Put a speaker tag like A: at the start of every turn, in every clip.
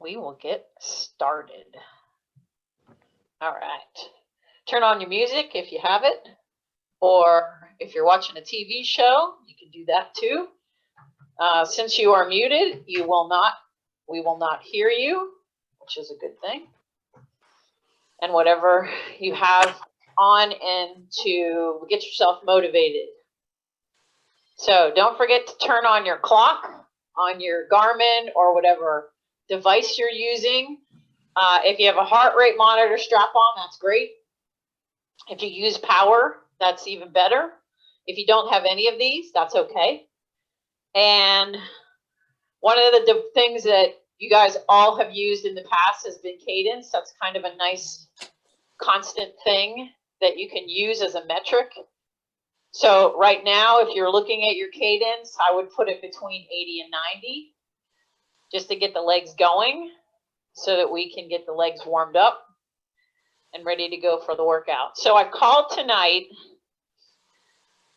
A: we will get started. All right. Turn on your music if you have it, or if you're watching a TV show, you can do that too. Since you are muted, we will not hear you, which is a good thing. And whatever you have on and to get yourself motivated. So don't forget to turn on your clock on your Garmin or whatever device you're using. If you have a heart rate monitor strap on, that's great. If you use power, that's even better. If you don't have any of these, that's okay. And one of the things that you guys all have used in the past has been cadence. That's kind of a nice constant thing that you can use as a metric. So right now, if you're looking at your cadence, I would put it between 80 and 90 just to get the legs going so that we can get the legs warmed up and ready to go for the workout. So I called tonight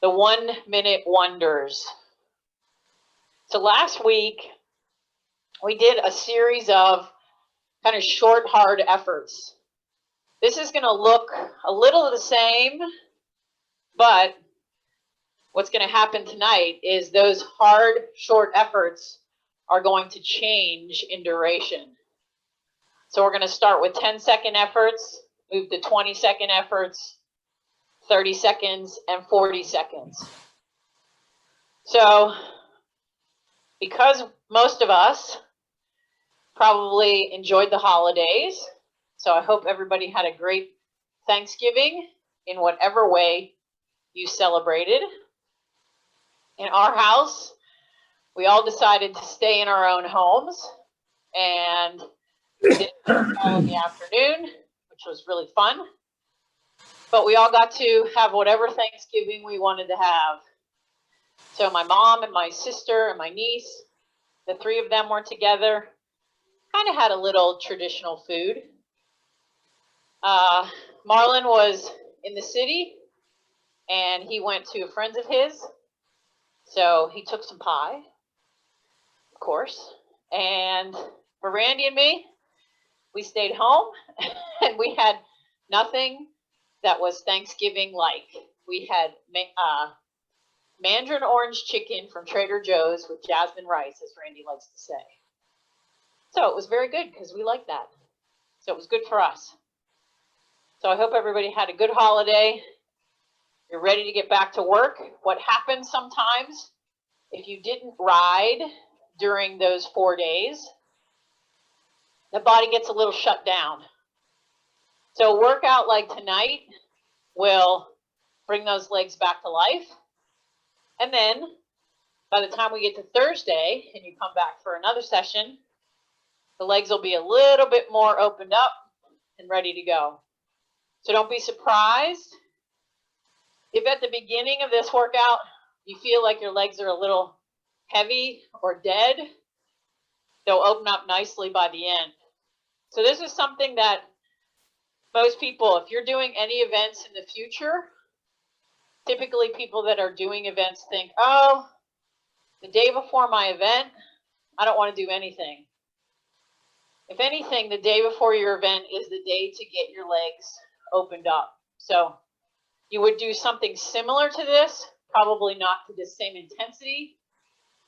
A: the 1 minute wonders. So last week, we did a series of kind of short, hard efforts. This is going to look a little the same, but what's going to happen tonight is those hard, short efforts are going to change in duration. So we're going to start with 10-second efforts, move to 20-second efforts, 30 seconds, and 40 seconds. So because most of us probably enjoyed the holidays, so I hope everybody had a great Thanksgiving in whatever way you celebrated. In our house, we all decided to stay in our own homes, and we did all in the afternoon, which was really fun. But we all got to have whatever Thanksgiving we wanted to have. So my mom and my sister and my niece, the three of them were together, kind of had a little traditional food. Marlon was in the city, and he went to friends of his. So he took some pie, of course. And for Randy and me, we stayed home and we had nothing that was Thanksgiving-like. We had mandarin orange chicken from Trader Joe's with jasmine rice, as Randy likes to say. So it was very good because we like that. So it was good for us. So I hope everybody had a good holiday. You're ready to get back to work. What happens sometimes, if you didn't ride during those 4 days, the body gets a little shut down. So a workout like tonight will bring those legs back to life. And then by the time we get to Thursday and you come back for another session, the legs will be a little bit more opened up and ready to go. So don't be surprised if at the beginning of this workout, you feel like your legs are a little heavy or dead. They'll open up nicely by the end. So this is something that most people, if you're doing any events in the future, typically people that are doing events think, oh, the day before my event, I don't want to do anything. If anything, the day before your event is the day to get your legs opened up. So you would do something similar to this, probably not to the same intensity,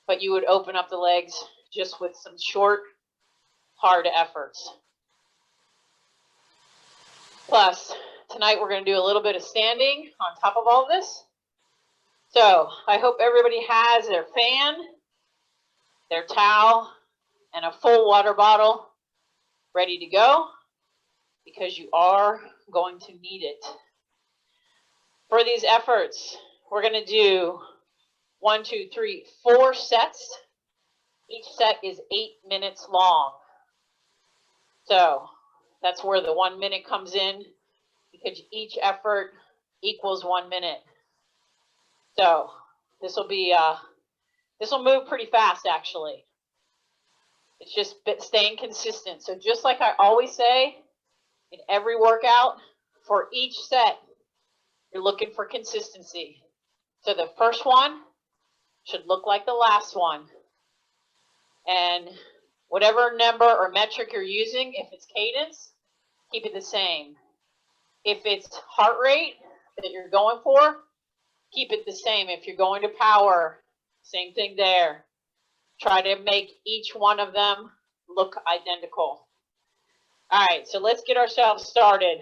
A: but you would open up the legs just with some short, hard efforts. Plus, tonight we're going to do a little bit of standing on top of all of this. So I hope everybody has their fan, their towel, and a full water bottle ready to go, because you are going to need it. For these efforts, we're going to do 1, 2, 3, 4 sets. Each set is 8 minutes long. So that's where the 1 minute comes in, because each effort equals 1 minute. So this will move pretty fast, actually. It's just staying consistent. So just like I always say in every workout, for each set, you're looking for consistency. So the first one should look like the last one. And Whatever number or metric you're using, if it's cadence, keep it the same. If it's heart rate that you're going for, keep it the same. If you're going to power, same thing there. Try to make each one of them look identical. All right, so let's get ourselves started.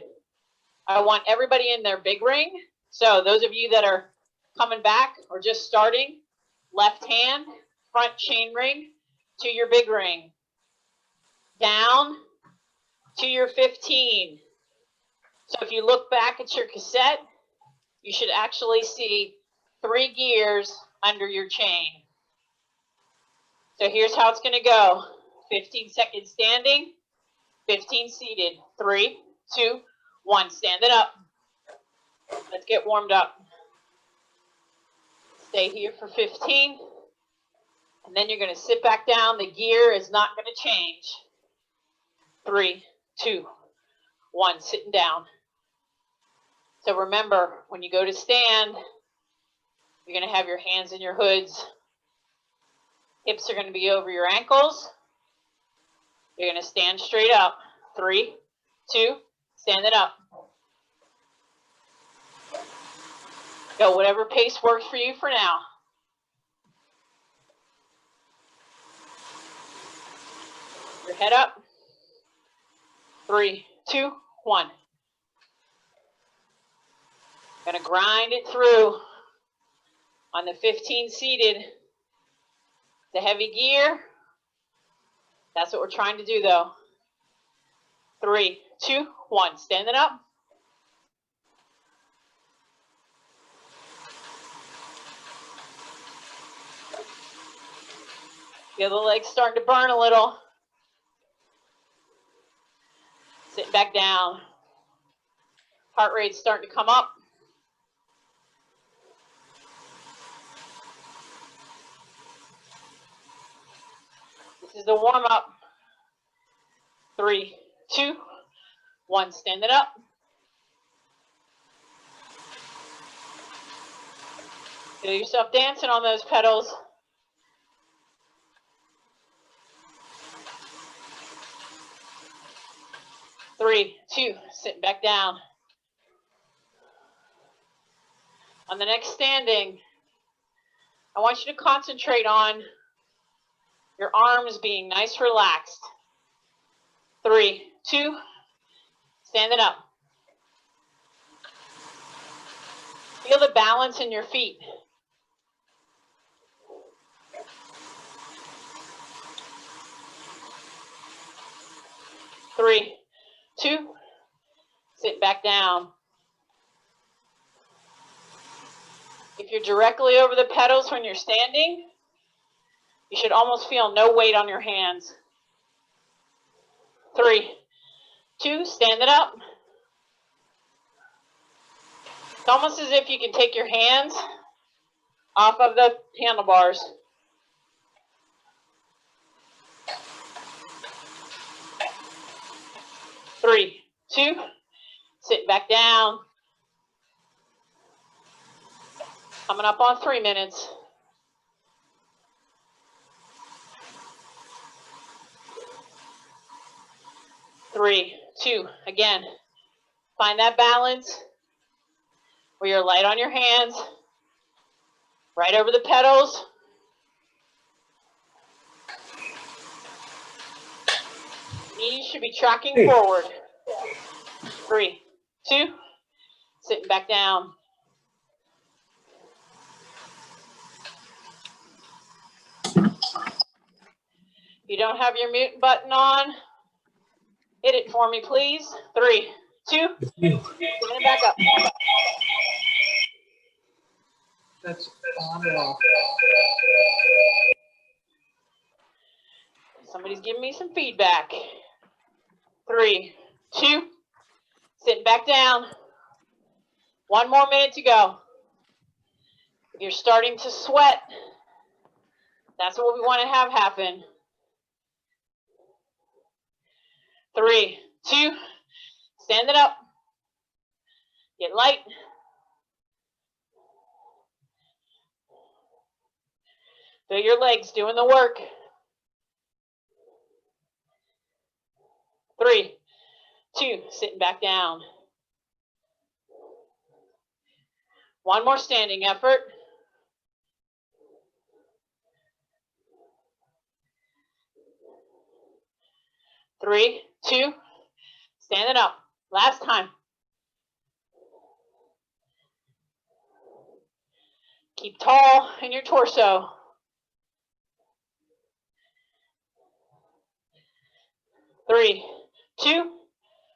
A: I want everybody in their big ring. So those of you that are coming back or just starting, left hand, front chain ring to your big ring. Down to your 15. So if you look back at your cassette, you should actually see 3 gears under your chain. So here's how it's going to go. 15 seconds standing, 15 seated. 3, 2, 1. Stand it up. Let's get warmed up. Stay here for 15. And then you're going to sit back down. The gear is not going to change. 3, 2, 1. Sitting down. So remember, when you go to stand, you're going to have your hands in your hoods. Hips are going to be over your ankles. You're going to stand straight up. 3, 2, stand it up. Go whatever pace works for you for now. Your head up. 3, 2, 1. Gonna grind it through on the 15 seated. The heavy gear. That's what we're trying to do though. 3, 2, 1. Stand it up. Feel the legs starting to burn a little. Sit back down. Heart rate's starting to come up. This is the warm up. 3, 2, 1. Stand it up. Feel yourself dancing on those pedals. Three, 2, sit back down. On the next standing, I want you to concentrate on your arms being nice, relaxed. 3, 2, stand it up. Feel the balance in your feet. Three, 2, sit back down. If you're directly over the pedals when you're standing, you should almost feel no weight on your hands. 3, 2, stand it up. It's almost as if you can take your hands off of the handlebars. 3, 2, sit back down. Coming up on 3 minutes. Three, 2, again, find that balance where you're light on your hands, right over the pedals. Knees should be tracking forward. 3, 2, sitting back down. If you don't have your mute button on, hit it for me, please. 3, 2, stand it back up.
B: That's on and off.
A: Somebody's giving me some feedback. 3, 2, sitting back down. 1 more minute to go. If you're starting to sweat, that's what we want to have happen. 3, 2, stand it up. Get light. Feel your legs doing the work. 3, 2, sitting back down. One more standing effort. 3, 2, stand it up. Last time. Keep tall in your torso. 3, 2,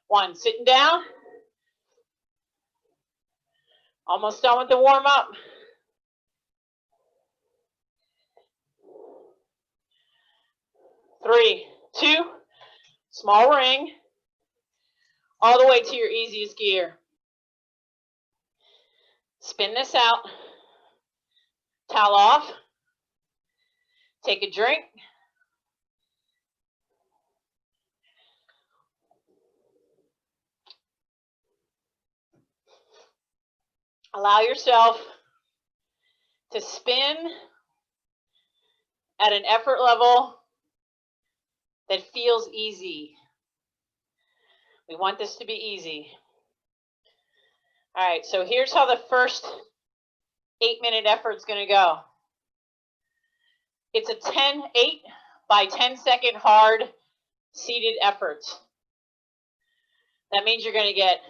A: 1, sitting down. Almost done with the warm up. 3, 2, small ring, all the way to your easiest gear. Spin this out, towel off, take a drink. Allow yourself to spin at an effort level that feels easy. We want this to be easy. All right, so here's how the first 8-minute effort is going to go. It's a 8 by 10 second hard seated effort. That means you're going to get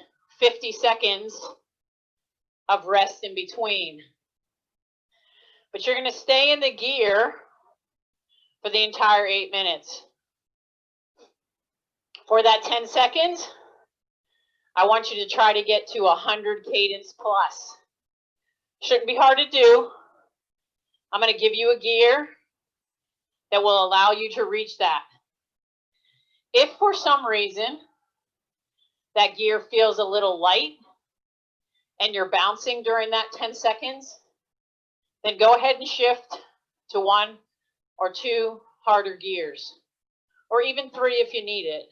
A: 50 seconds of rest in between. But you're going to stay in the gear for the entire 8 minutes. For that 10 seconds, I want you to try to get to 100 cadence plus. Shouldn't be hard to do. I'm going to give you a gear that will allow you to reach that. If for some reason that gear feels a little light and you're bouncing during that 10 seconds, then go ahead and shift to 1 or 2 harder gears, or even 3 if you need it.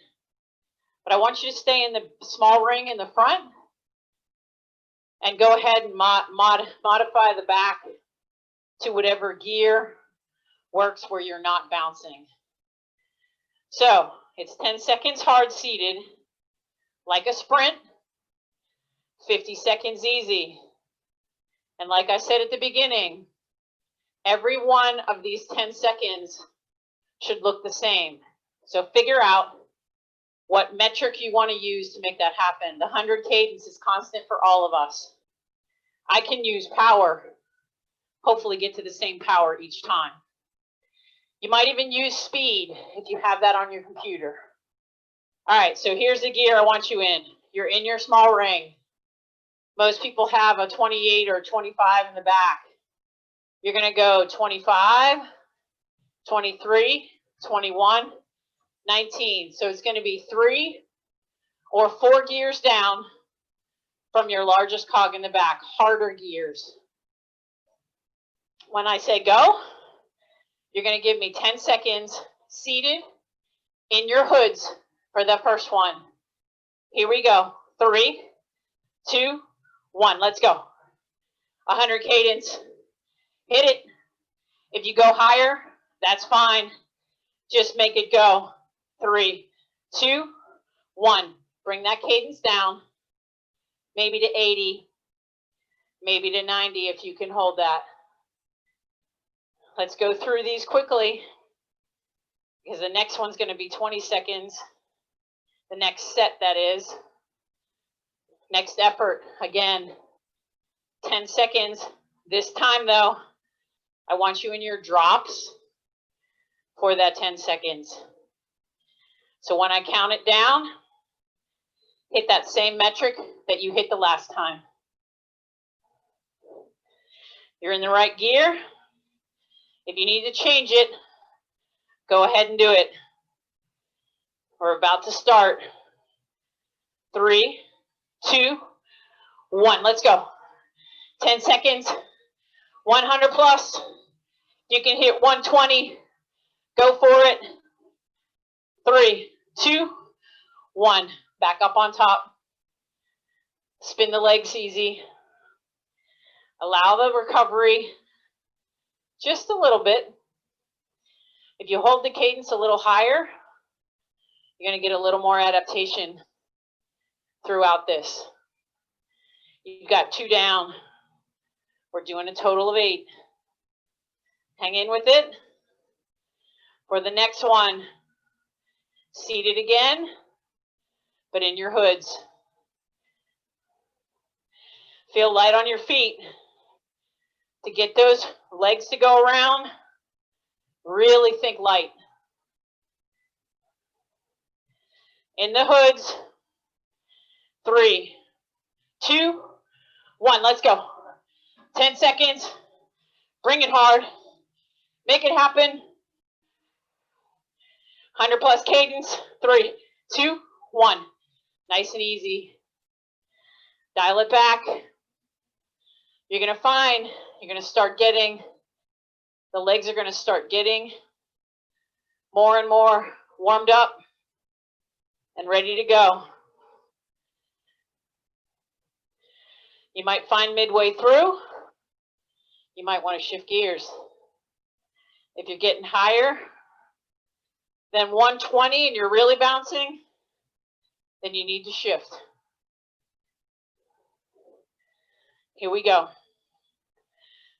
A: But I want you to stay in the small ring in the front and go ahead and modify the back to whatever gear works where you're not bouncing. So it's 10 seconds hard seated, like a sprint, 50 seconds easy. And like I said at the beginning, every one of these 10 seconds should look the same. So figure out what metric you want to use to make that happen. The 100 cadence is constant for all of us. I can use power, hopefully get to the same power each time. You might even use speed if you have that on your computer. All right, so here's the gear I want you in. You're in your small ring. Most people have a 28 or 25 in the back. You're going to go 25, 23, 21, 19. So it's going to be 3 or 4 gears down from your largest cog in the back, harder gears. When I say go, you're going to give me 10 seconds seated in your hoods for the first one. Here we go. 3, 2, 1. Let's go. 100 cadence. Hit it. If you go higher, that's fine. Just make it go. 3, 2, 1. Bring that cadence down. Maybe to 80. Maybe to 90 if you can hold that. Let's go through these quickly because the next one's going to be 20 seconds. The next set, that is. Next effort, again, 10 seconds. This time, though, I want you in your drops for that 10 seconds. So when I count it down, hit that same metric that you hit the last time. You're in the right gear. If you need to change it, go ahead and do it. We're about to start. 3, 2, 1. Let's go. 10 seconds. 100 plus. You can hit 120. Go for it. 3, 2, 1. Back up on top. Spin the legs easy. Allow the recovery just a little bit. If you hold the cadence a little higher, You're going to get a little more adaptation throughout this. You've got 2 down. We're doing a total of 8. Hang in with it. For the next one, seated again, but in your hoods. Feel light on your feet. To get those legs to go around, really think light. In the hoods, 3, 2, 1, let's go. 10 seconds, bring it hard, make it happen. 100 plus cadence, 3, 2, 1. Nice and easy. Dial it back. You're gonna find, you're gonna start getting, the legs are gonna start getting more and more warmed up and ready to go. You might find midway through, you might want to shift gears. If you're getting higher than 120 and you're really bouncing, then you need to shift. Here we go.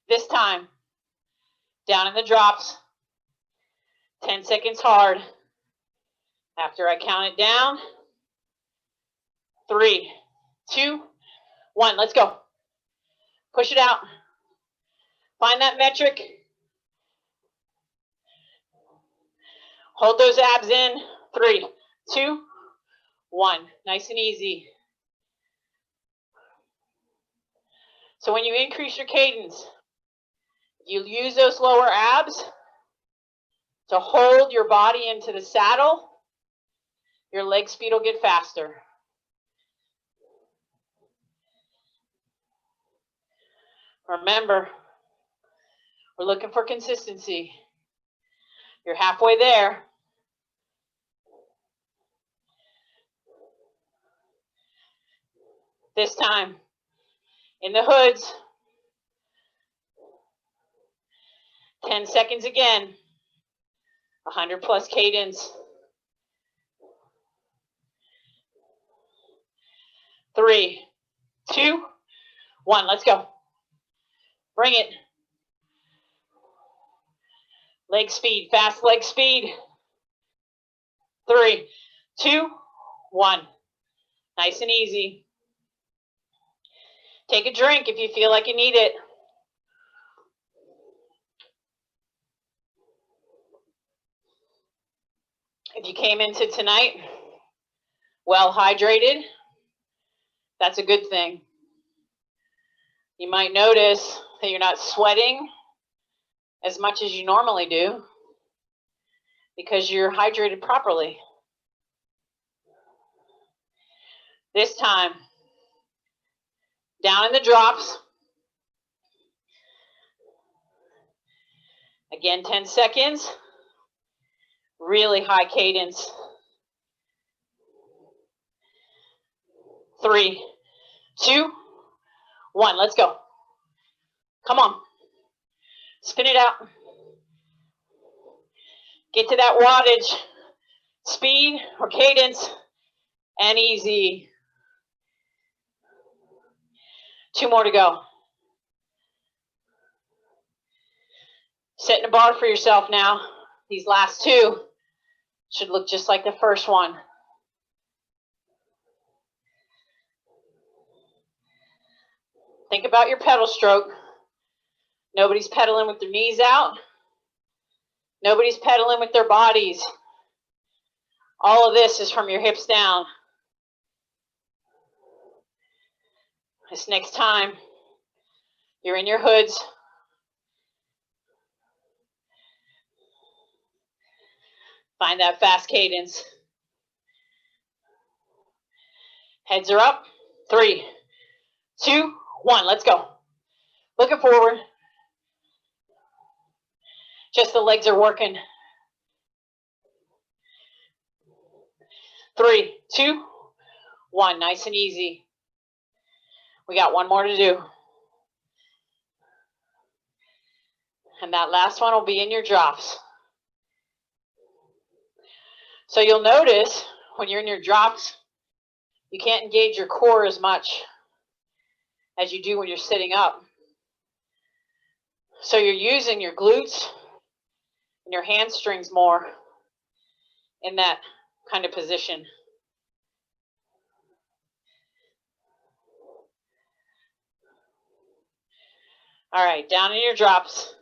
A: This time, down in the drops, 10 seconds hard. After I count it down, 3, 2, 1, let's go. Push it out. Find that metric. Hold those abs in. 3, 2, 1. Nice and easy. So when you increase your cadence, you use those lower abs to hold your body into the saddle. Your leg speed will get faster. Remember, we're looking for consistency. You're halfway there. This time, in the hoods, 10 seconds again, 100 plus cadence. 3, 2, 1, let's go. Bring it. Leg speed, fast leg speed. 3, 2, 1. Nice and easy. Take a drink if you feel like you need it. If you came into tonight well hydrated, that's a good thing. You might notice that you're not sweating as much as you normally do because you're hydrated properly. This time, down in the drops. Again, 10 seconds. Really high cadence. 3, 2, 1, let's go. Come on. Spin it out. Get to that wattage, speed or cadence, and easy. 2 more to go. Setting a bar for yourself now. These last 2 should look just like the first one. Think about your pedal stroke. Nobody's pedaling with their knees out. Nobody's pedaling with their bodies. All of this is from your hips down. This next time, you're in your hoods. Find that fast cadence. Heads are up. 3, 2, 1, let's go. Looking forward. Just the legs are working. 3, 2, 1, nice and easy. We got 1 more to do. And that last one will be in your drops. So you'll notice when you're in your drops, you can't engage your core as much as you do when you're sitting up. So you're using your glutes and your hamstrings more in that kind of position. All right, down in your drops.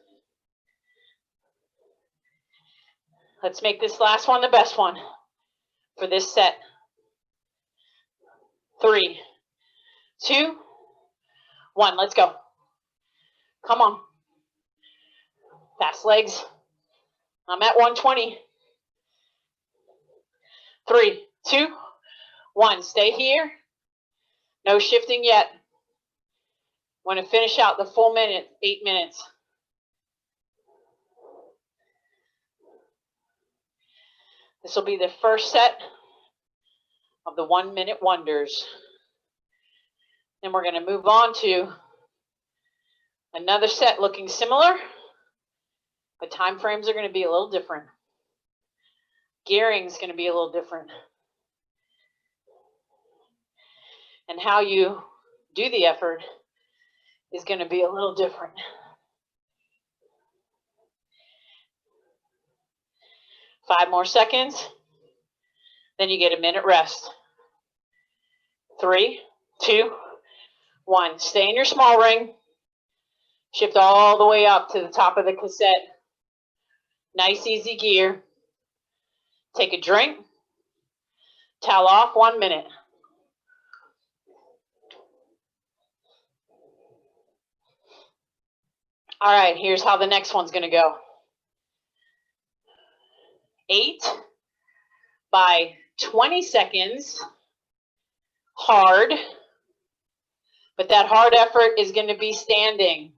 A: Let's make this last one the best one for this set. 3, 2, 1, let's go. Come on. Fast legs. I'm at 120. 3, 2, 1, stay here. No shifting yet. Want to finish out the full minute, 8 minutes. This will be the first set of the 1 minute wonders. Then we're going to move on to another set looking similar, but time frames are going to be a little different. Gearing is going to be a little different. And how you do the effort is going to be a little different. Five more seconds, then you get a minute rest. 3, 2, 1. Stay in your small ring. Shift all the way up to the top of the cassette. Nice, easy gear. Take a drink. Towel off, 1 minute. All right, here's how the next one's going to go. 8 by 20 seconds, hard, but that hard effort is going to be standing.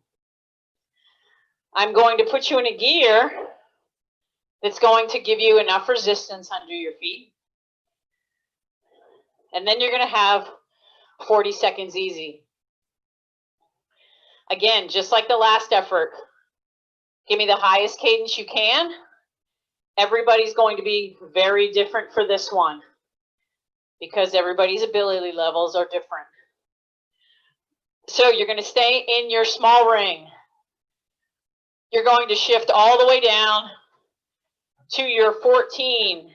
A: I'm going to put you in a gear that's going to give you enough resistance under your feet. And then you're going to have 40 seconds easy. Again, just like the last effort, give me the highest cadence you can. Everybody's going to be very different for this one because everybody's ability levels are different. So you're going to stay in your small ring. You're going to shift all the way down to your 14.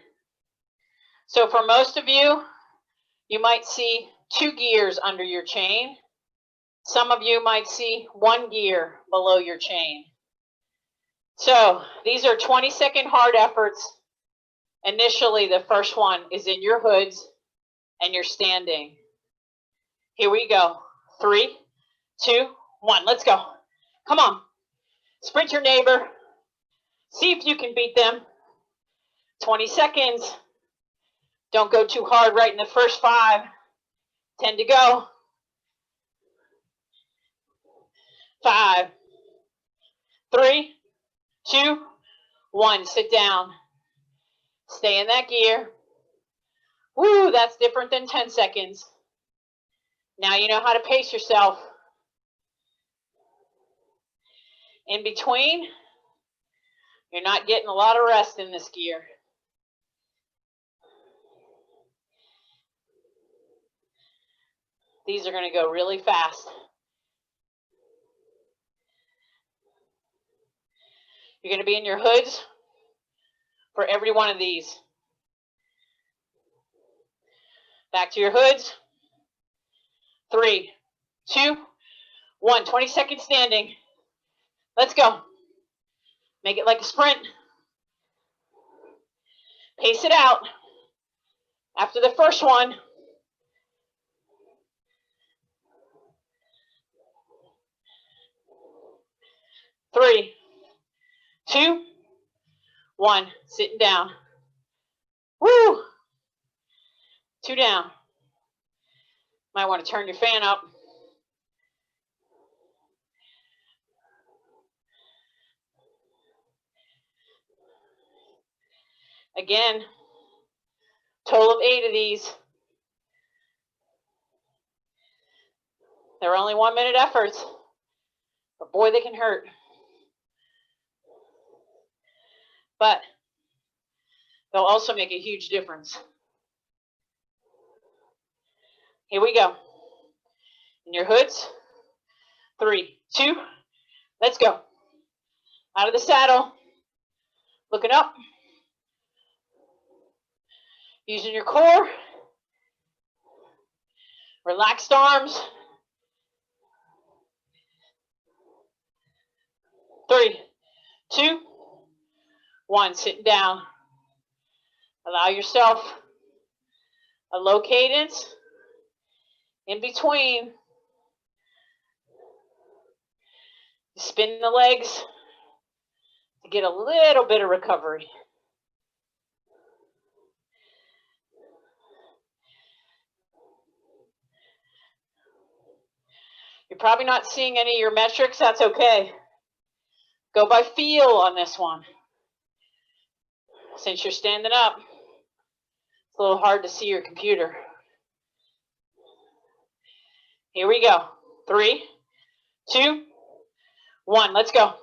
A: So for most of you, you might see 2 gears under your chain. Some of you might see 1 gear below your chain. So these are 20-second hard efforts. Initially, the first one is in your hoods and you're standing. Here we go. 3, 2, 1. Let's go. Come on. Sprint your neighbor. See if you can beat them. 20 seconds. Don't go too hard right in the first 5. 10 to go. 5, 3, 2, 1. Sit down. Stay in that gear. Woo, that's different than 10 seconds. Now you know how to pace yourself. In between, you're not getting a lot of rest in this gear. These are going to go really fast. You're going to be in your hoods for every one of these. Back to your hoods. 3, 2, 1. 20 seconds standing. Let's go. Make it like a sprint. Pace it out. After the first one, 3, 2, 1. Sitting down. Woo! 2 down. Might want to turn your fan up. Again, total of 8 of these. They're only 1 minute efforts, but boy, they can hurt. But they'll also make a huge difference. Here we go. In your hoods. 3, 2, let's go. Out of the saddle. Looking up. Using your core. Relaxed arms. 3, 2, 1. Sitting down. Allow yourself a low cadence in between. Spin the legs to get a little bit of recovery. You're probably not seeing any of your metrics. That's okay. Go by feel on this one. Since you're standing up, it's a little hard to see your computer. Here we go. 3, 2, 1. Let's go.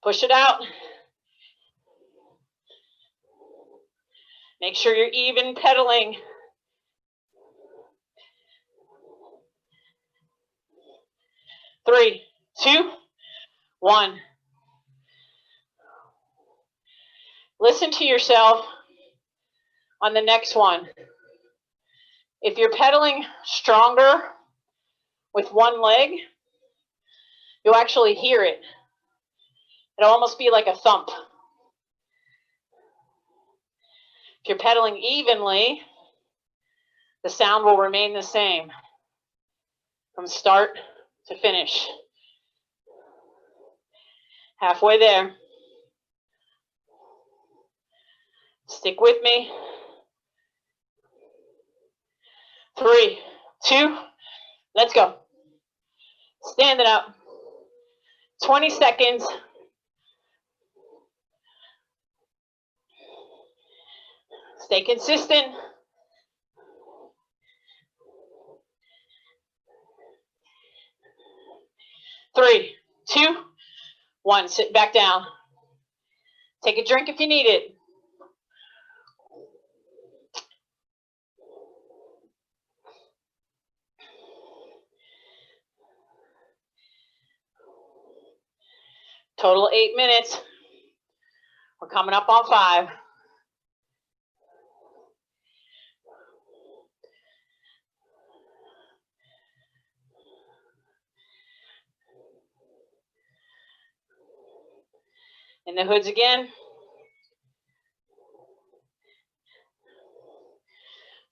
A: Push it out. Make sure you're even pedaling. 3, 2, 1. Listen to yourself on the next one. If you're pedaling stronger with one leg, you'll actually hear it. It'll almost be like a thump. If you're pedaling evenly, the sound will remain the same from start to finish. Halfway there. Stick with me. 3, 2, let's go. Stand it up. 20 seconds. Stay consistent. Three, 2, 1. Sit back down. Take a drink if you need it. Total 8 minutes. We're coming up on 5. In the hoods again.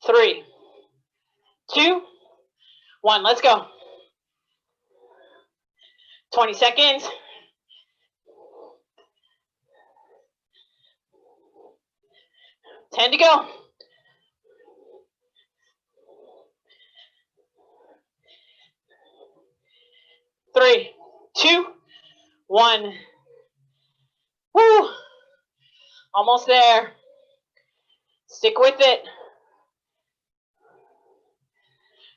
A: 3, 2, 1. Let's go. 20 seconds. Ten to go. Three, 2, 1. Woo! Almost there. Stick with it.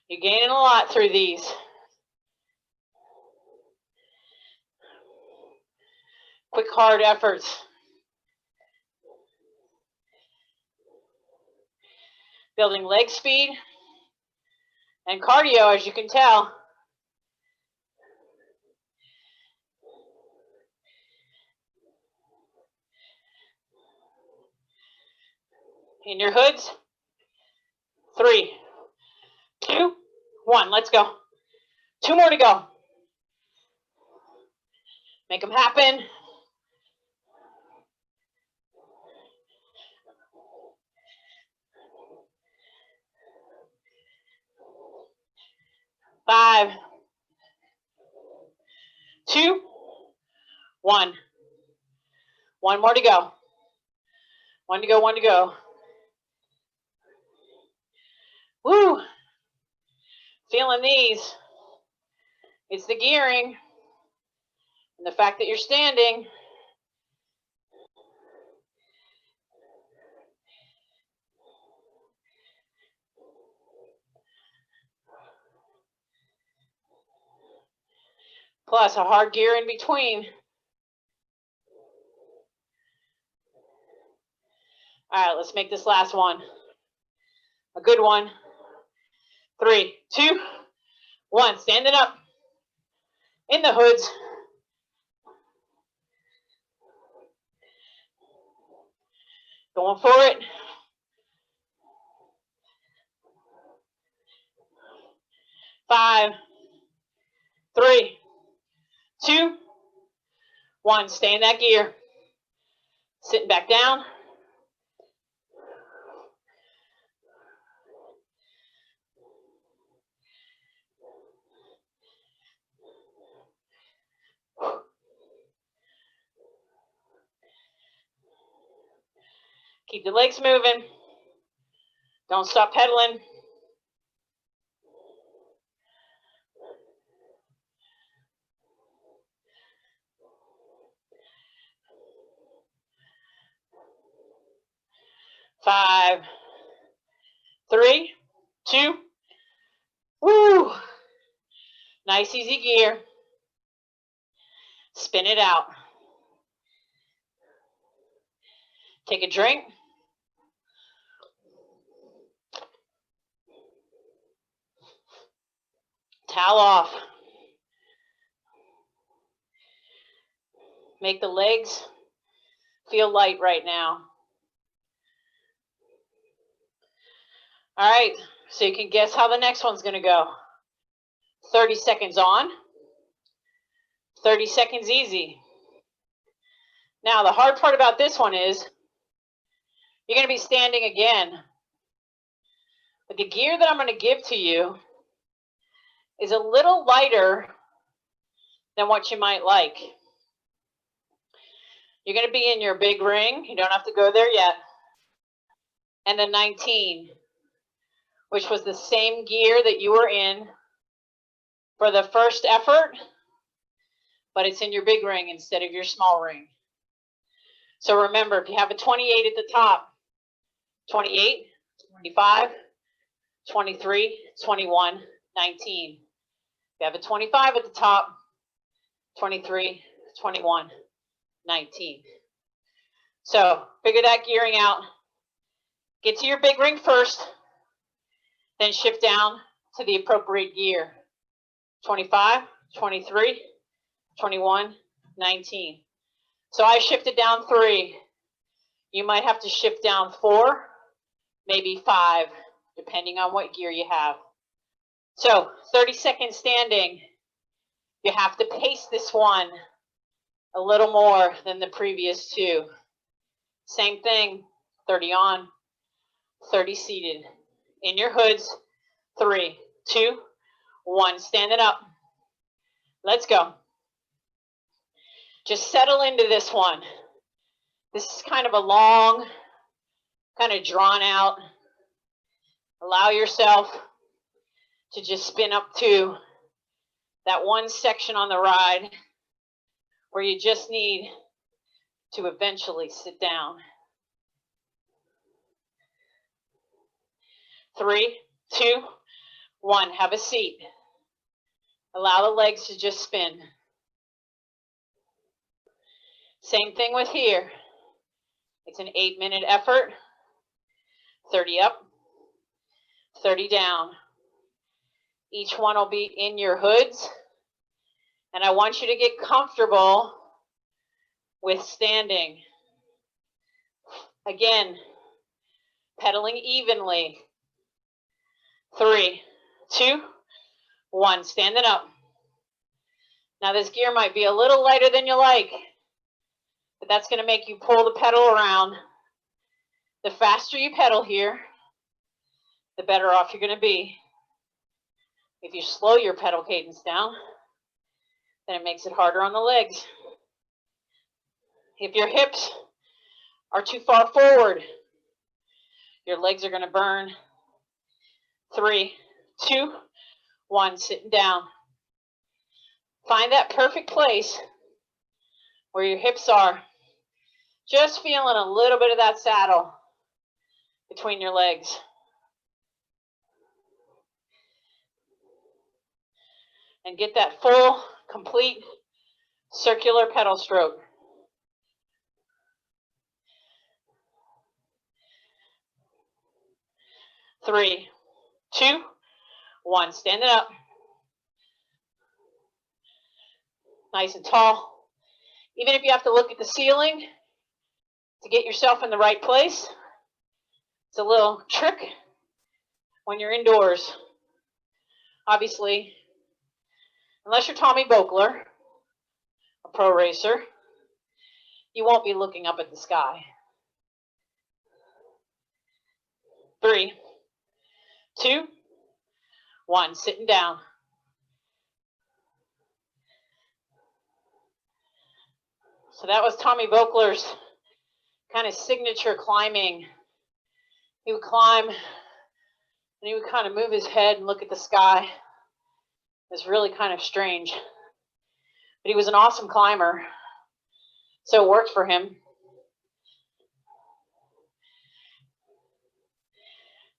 A: You're gaining a lot through these. Quick, hard efforts. Building leg speed and cardio, as you can tell. In your hoods. 3, 2, 1. Let's go. 2 more to go. Make them happen. Five, 2, 1. 1 more to go. 1 to go, 1 to go. Woo! Feeling these. It's the gearing and the fact that you're standing. Plus a hard gear in between. All right, let's make this last one. A good one. 3, 2, 1. Standing up in the hoods. Going for it. 5, 3, 2, 1. Stay in that gear. Sitting back down. Keep the legs moving. Don't stop pedaling. Five, 3, 2. Woo! Nice, easy gear. Spin it out. Take a drink. Towel off. Make the legs feel light right now. All right, so you can guess how the next one's going to go. 30 seconds on, 30 seconds easy. Now, the hard part about this one is you're going to be standing again. But the gear that I'm going to give to you is a little lighter than what you might like. You're going to be in your big ring. You don't have to go there yet. And the 19, which was the same gear that you were in for the first effort, but it's in your big ring instead of your small ring. So remember, if you have a 28 at the top, 28, 25, 23, 21, 19. If you have a 25 at the top, 23, 21, 19. So figure that gearing out. Get to your big ring first, then shift down to the appropriate gear. 25, 23, 21, 19. So I shifted down 3. You might have to shift down 4, maybe 5, depending on what gear you have. So 30 seconds standing. You have to pace this one a little more than the previous 2. Same thing, 30 on, 30 seated. In your hoods, 3, 2, 1. Stand it up. Let's go. Just settle into this one. This is kind of a long, kind of drawn out. Allow yourself to just spin up to that one section on the ride where you just need to eventually sit down. 3, 2, 1. Have a seat. Allow the legs to just spin. Same thing with here. It's an 8-minute effort. 30 up, 30 down. Each one will be in your hoods. And I want you to get comfortable with standing. Again, pedaling evenly. 3, 2, 1. Standing up. Now this gear might be a little lighter than you like, but that's going to make you pull the pedal around. The faster you pedal here, the better off you're going to be. If you slow your pedal cadence down, then it makes it harder on the legs. If your hips are too far forward, your legs are going to burn. 3, 2, 1. Sitting down. Find that perfect place where your hips are. Just feeling a little bit of that saddle between your legs. And get that full, complete circular pedal stroke. 3, 2, 1. Stand it up. Nice and tall. Even if you have to look at the ceiling to get yourself in the right place, it's a little trick when you're indoors. Obviously, unless you're Tommy Bochler, a pro racer, you won't be looking up at the sky. 3, 2, 1. Sitting down. So that was Tommy Bochler's kind of signature climbing. He would climb and he would kind of move his head and look at the sky. It was really kind of strange. But he was an awesome climber, so it worked for him.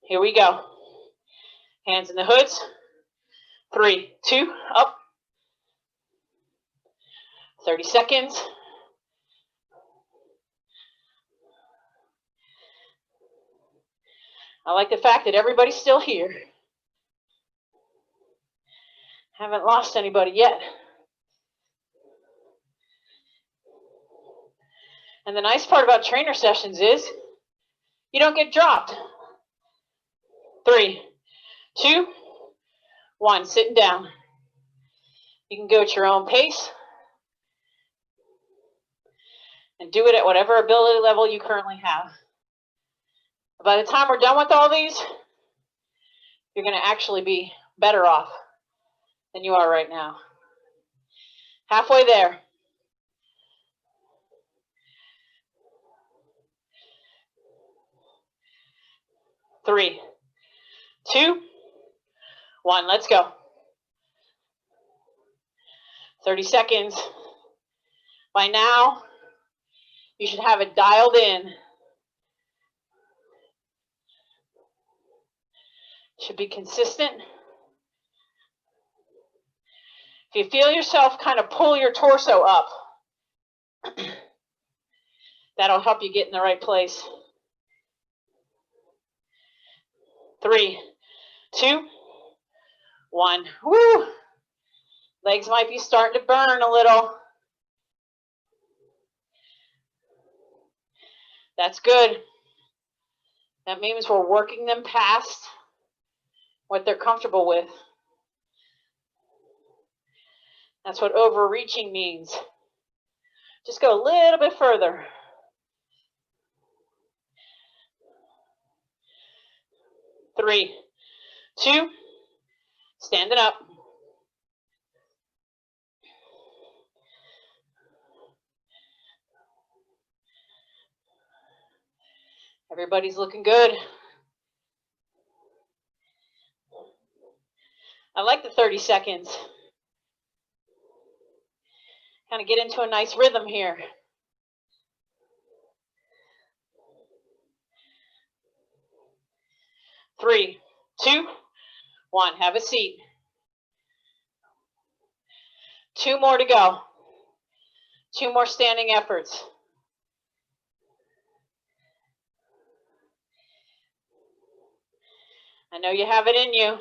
A: Here we go. Hands in the hoods. 3, 2, up. 30 seconds. I like the fact that everybody's still here. Haven't lost anybody yet. And the nice part about trainer sessions is you don't get dropped. 3, 2, 1. Sitting down. You can go at your own pace and do it at whatever ability level you currently have. By the time we're done with all these, you're going to actually be better off than you are right now. Halfway there. 3, 2, 1. Let's go. 30 seconds. By now, you should have it dialed in. Should be consistent. If you feel yourself kind of pull your torso up, that'll help you get in the right place. 3, 2, 1. Woo! Legs might be starting to burn a little. That's good. That means we're working them past what they're comfortable with. That's what overreaching means. Just go a little bit further. 3, 2, stand it up. Everybody's looking good. I like the 30 seconds. Kind of get into a nice rhythm here. 3, 2, 1. Have a seat. 2 more to go. 2 more standing efforts. I know you have it in you.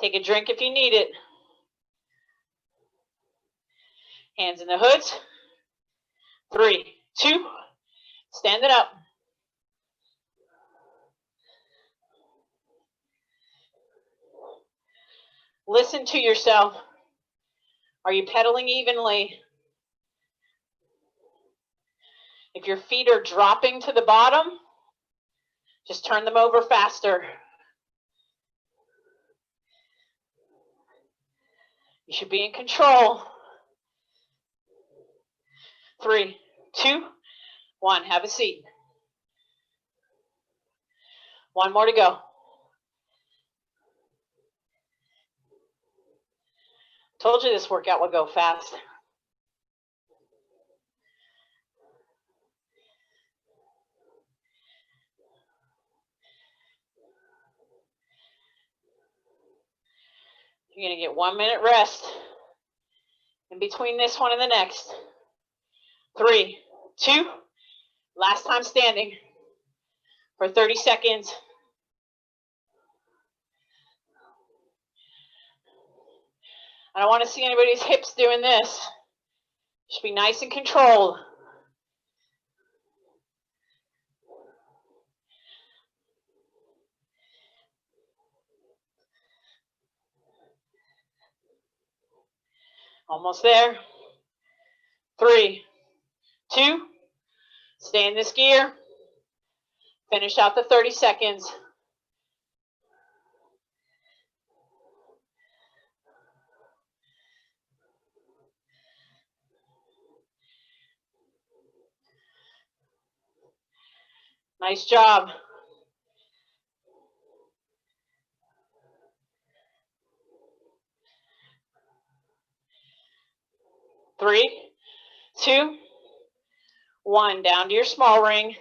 A: Take a drink if you need it. Hands in the hoods. 3, 2, stand it up. Listen to yourself. Are you pedaling evenly? If your feet are dropping to the bottom, just turn them over faster. You should be in control. 3, 2, 1. Have a seat. 1 more to go. Told you this workout would go fast. You're going to get 1 minute rest in between this one and the next. 3, 2, last time standing for 30 seconds. I don't want to see anybody's hips doing this. Should be nice and controlled. Almost there. 3, 2, stay in this gear. Finish out the 30 seconds. Nice job. Three, 2, 1. Down to your small ring.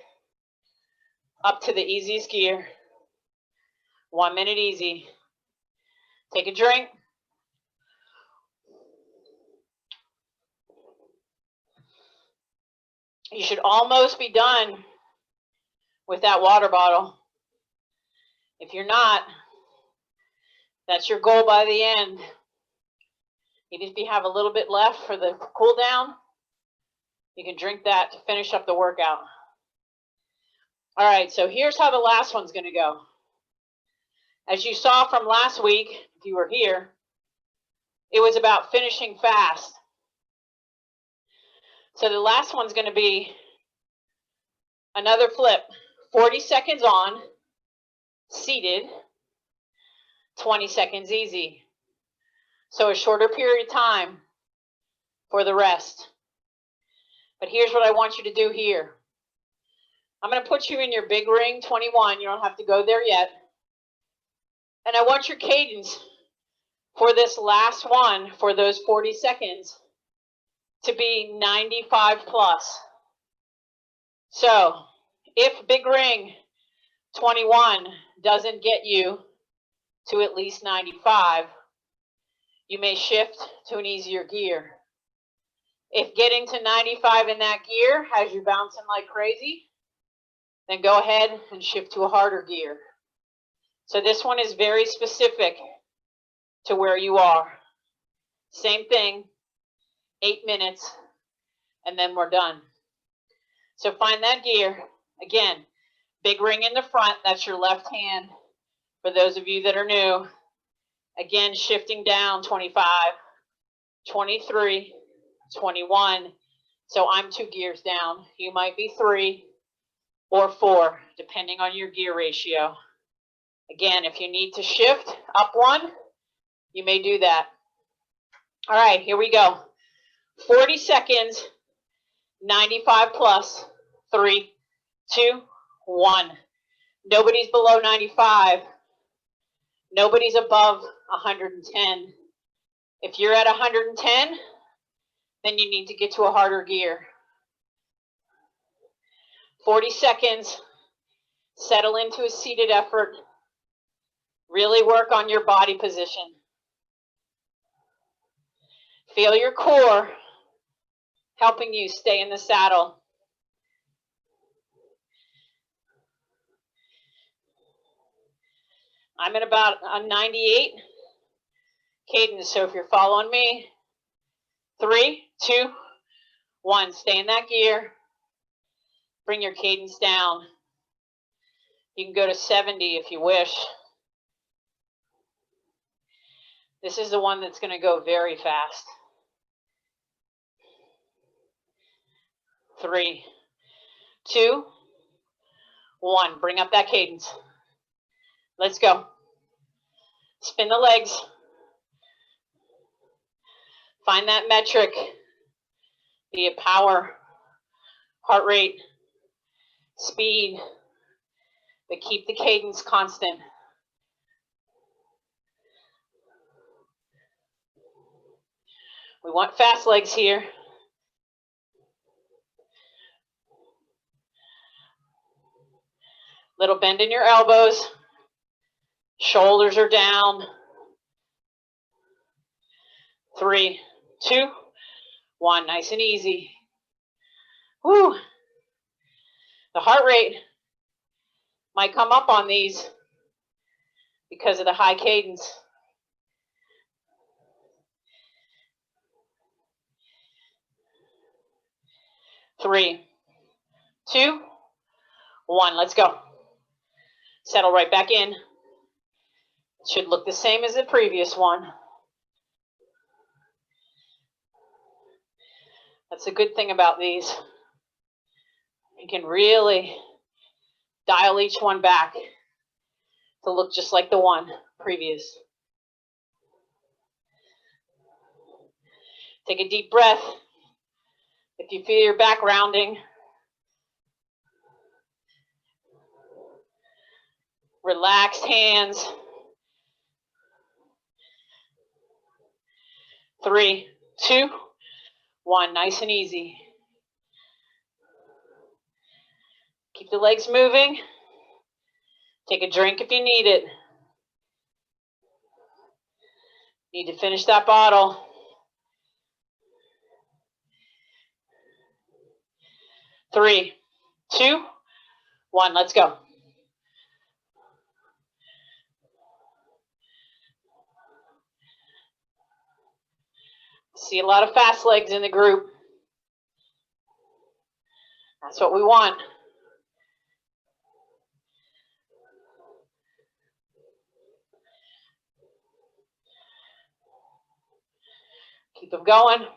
A: Up to the easiest gear. 1 minute easy. Take a drink. You should almost be done with that water bottle. If you're not, that's your goal by the end. Even if you have a little bit left for the cool down, you can drink that to finish up the workout. All right, so here's how the last one's going to go. As you saw from last week, if you were here, it was about finishing fast. So the last one's going to be another flip. 40 seconds on, seated, 20 seconds easy. So a shorter period of time for the rest. But here's what I want you to do here. I'm going to put you in your big ring, 21. You don't have to go there yet. And I want your cadence for this last one, for those 40 seconds, to be 95 plus. So if big ring 21 doesn't get you to at least 95, you may shift to an easier gear. If getting to 95 in that gear has you bouncing like crazy, then go ahead and shift to a harder gear. So this one is very specific to where you are. Same thing, 8 minutes, and then we're done. So find that gear. Again, big ring in the front, that's your left hand. For those of you that are new, again, shifting down 25, 23, 21. So I'm 2 gears down. You might be 3 or 4, depending on your gear ratio. Again, if you need to shift up 1, you may do that. All right, here we go. 40 seconds, 95 plus, 3, 2, 1. Nobody's below 95. Nobody's above 110. If you're at 110, then you need to get to a harder gear. 40 seconds, settle into a seated effort. Really work on your body position. Feel your core helping you stay in the saddle. I'm at about a 98 cadence, so if you're following me, 3, 2, 1, stay in that gear. Bring your cadence down. You can go to 70 if you wish. This is the one that's going to go very fast. 3, 2, 1. Bring up that cadence. Let's go. Spin the legs. Find that metric. Be it power, heart rate, speed, but keep the cadence constant. We want fast legs here. Little bend in your elbows. Shoulders are down. 3, 2, 1, nice and easy. Woo. The heart rate might come up on these because of the high cadence. 3, 2, 1, let's go. Settle right back in. It should look the same as the previous one. That's a good thing about these. You can really dial each one back to look just like the one previous. Take a deep breath. If you feel your back rounding, relaxed hands. 3, 2, 1, nice and easy. Keep the legs moving. Take a drink if you need it. Need to finish that bottle. 3, 2, 1, let's go. See a lot of fast legs in the group. That's what we want. Keep them going.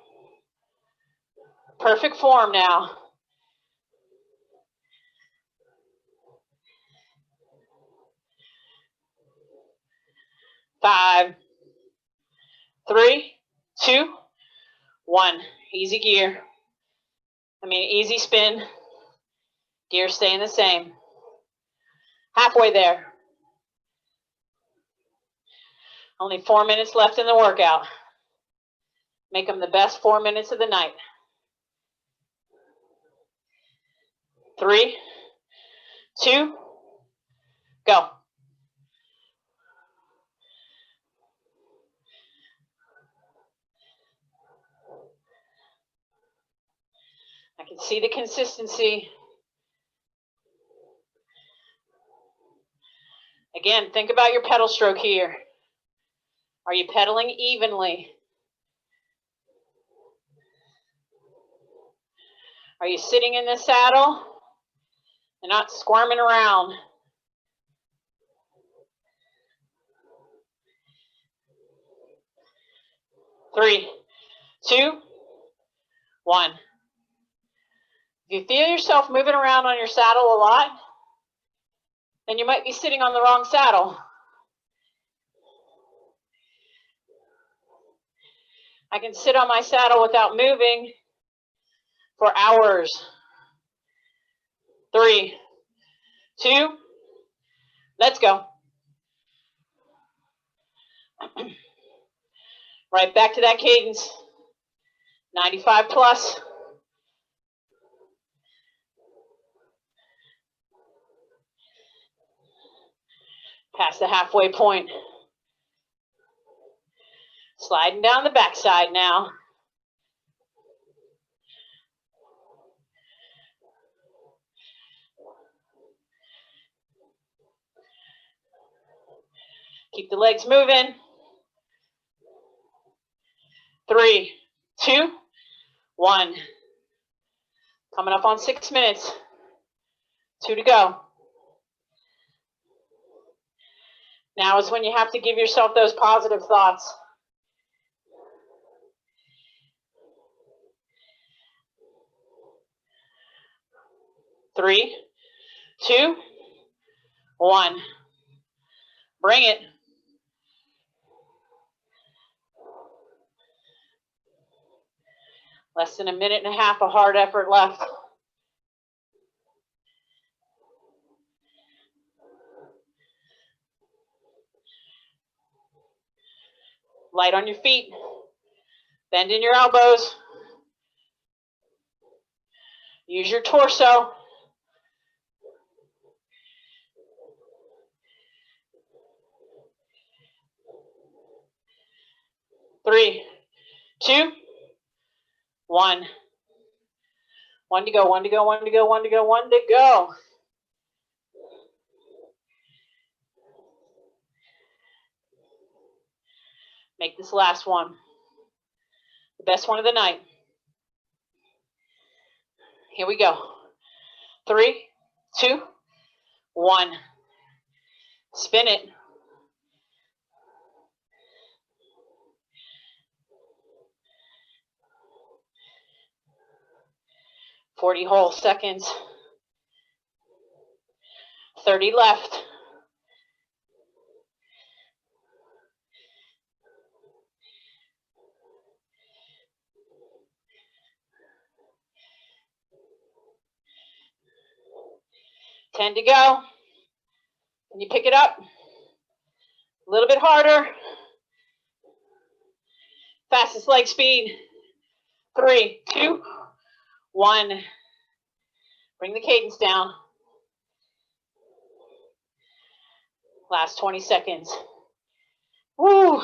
A: Perfect form now. 5, 3, 2, 1. Easy gear. Easy spin. Gear staying the same. Halfway there. Only 4 minutes left in the workout. Make them the best 4 minutes of the night. 3, 2, go. I can see the consistency. Again, think about your pedal stroke here. Are you pedaling evenly? Are you sitting in the saddle and not squirming around? Three, 2, 1. If you feel yourself moving around on your saddle a lot, then you might be sitting on the wrong saddle. I can sit on my saddle without moving for hours. 3, 2, let's go. Right back to that cadence. 95 plus. Past the halfway point. Sliding down the backside now. Keep the legs moving. 3, 2, 1. Coming up on 6 minutes. 2 to go. Now is when you have to give yourself those positive thoughts. Three, 2, 1. Bring it. Less than a minute and a half of hard effort left. Light on your feet. Bend in your elbows. Use your torso. Three, 2, 1. 1 to go, 1 to go, 1 to go, 1 to go, 1 to go. Make this last one the best one of the night. Here we go. 3, 2, 1. Spin it. .40 whole seconds. 30 left. $10 to go. Can you pick it up? A little bit harder. Fastest leg speed. 3, 2, 1. Bring the cadence down. Last 20 seconds. Woo!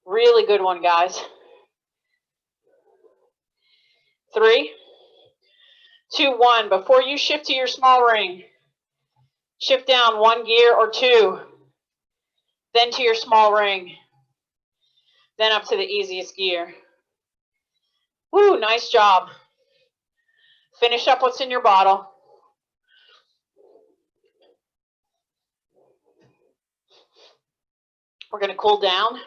A: Really good one, guys. 3, 2, 1. Before you shift to your small ring, shift down 1 gear or 2, then to your small ring, then up to the easiest gear. Woo, nice job. Finish up what's in your bottle. We're going to cool down.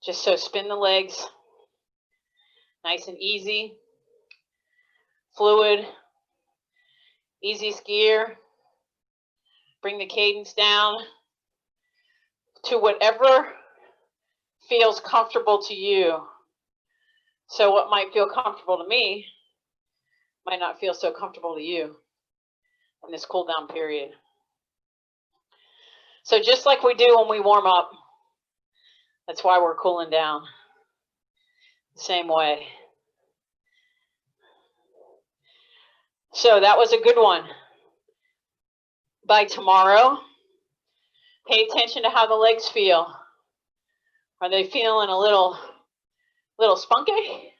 A: Just so spin the legs. Nice and easy. Fluid. Easiest gear. Bring the cadence down to whatever feels comfortable to you. So what might feel comfortable to me might not feel so comfortable to you in this cool down period. So just like we do when we warm up, that's why we're cooling down. Same way. So that was a good one. By tomorrow, pay attention to how the legs feel. Are they feeling a little spunky?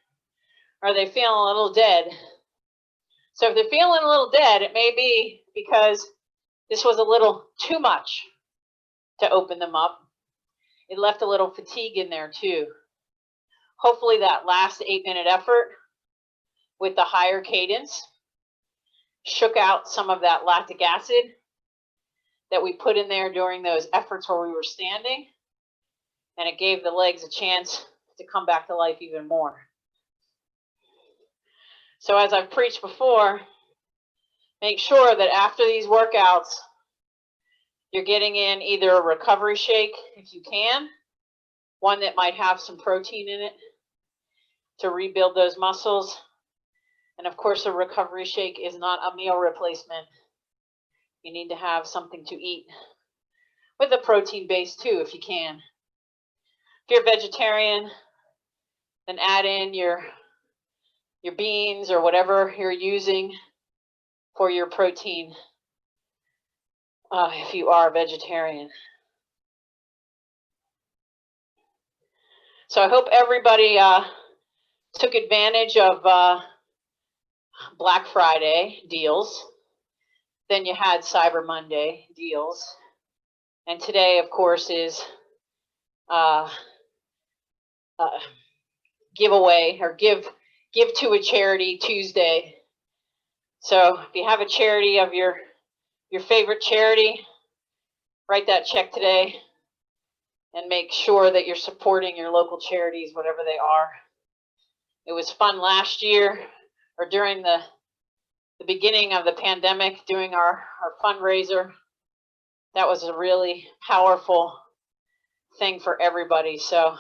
A: Are they feeling a little dead? So if they're feeling a little dead, it may be because this was a little too much to open them up. It left a little fatigue in there too. Hopefully that last 8-minute effort with the higher cadence shook out some of that lactic acid that we put in there during those efforts where we were standing, and it gave the legs a chance to come back to life even more. So as I've preached before, make sure that after these workouts, you're getting in either a recovery shake if you can, one that might have some protein in it to rebuild those muscles. And of course, a recovery shake is not a meal replacement. You need to have something to eat with a protein base too, if you can. If you're vegetarian, then add in your beans or whatever you're using for your protein if you are a vegetarian. So I hope everybody took advantage of Black Friday deals. Then you had Cyber Monday deals. And today, of course, is giveaway or give to a charity Tuesday. So if you have a charity of your favorite charity, write that check today and make sure that you're supporting your local charities, whatever they are. It was fun last year, or during the beginning of the pandemic, doing our fundraiser. That was a really powerful thing for everybody. So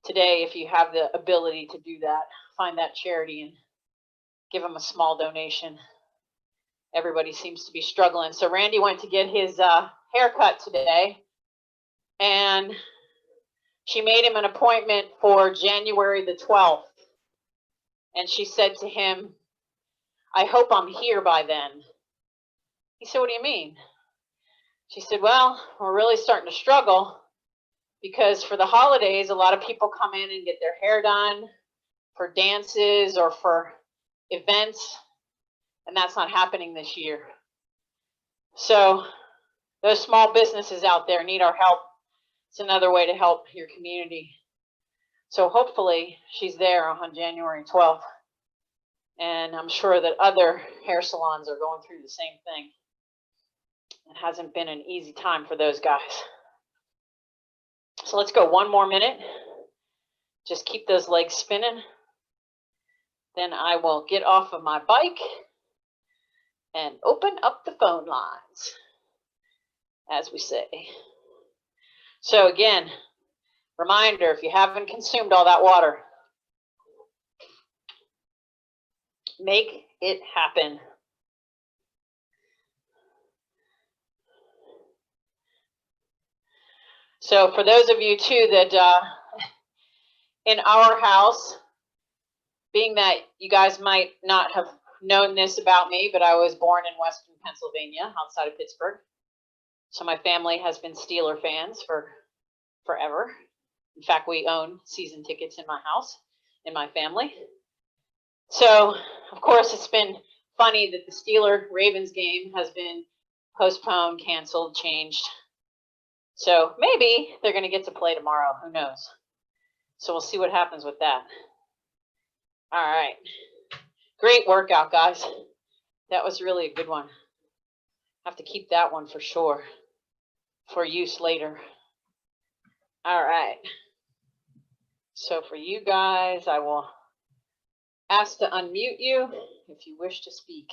A: today, if you have the ability to do that, find that charity and give them a small donation. Everybody seems to be struggling. So Randy went to get his haircut today, and she made him an appointment for January the 12th. And she said to him, I hope I'm here by then. He said, what do you mean? She said, well, we're really starting to struggle because for the holidays, a lot of people come in and get their hair done for dances or for events, and that's not happening this year. So those small businesses out there need our help. It's another way to help your community. So hopefully she's there on January 12th. And I'm sure that other hair salons are going through the same thing. It hasn't been an easy time for those guys. So let's go 1 more minute. Just keep those legs spinning. Then I will get off of my bike and open up the phone lines, as we say. So again, reminder, if you haven't consumed all that water, make it happen. So for those of you too that in our house, being that you guys might not have known this about me, but I was born in Western Pennsylvania outside of Pittsburgh. So my family has been Steeler fans for forever. In fact, we own season tickets in my house, in my family. So, of course, it's been funny that the Steeler-Ravens game has been postponed, canceled, changed. So maybe they're going to get to play tomorrow. Who knows? So we'll see what happens with that. All right. Great workout, guys. That was really a good one. Have to keep that one for sure for use later. All right. So for you guys, I will ask to unmute you if you wish to speak.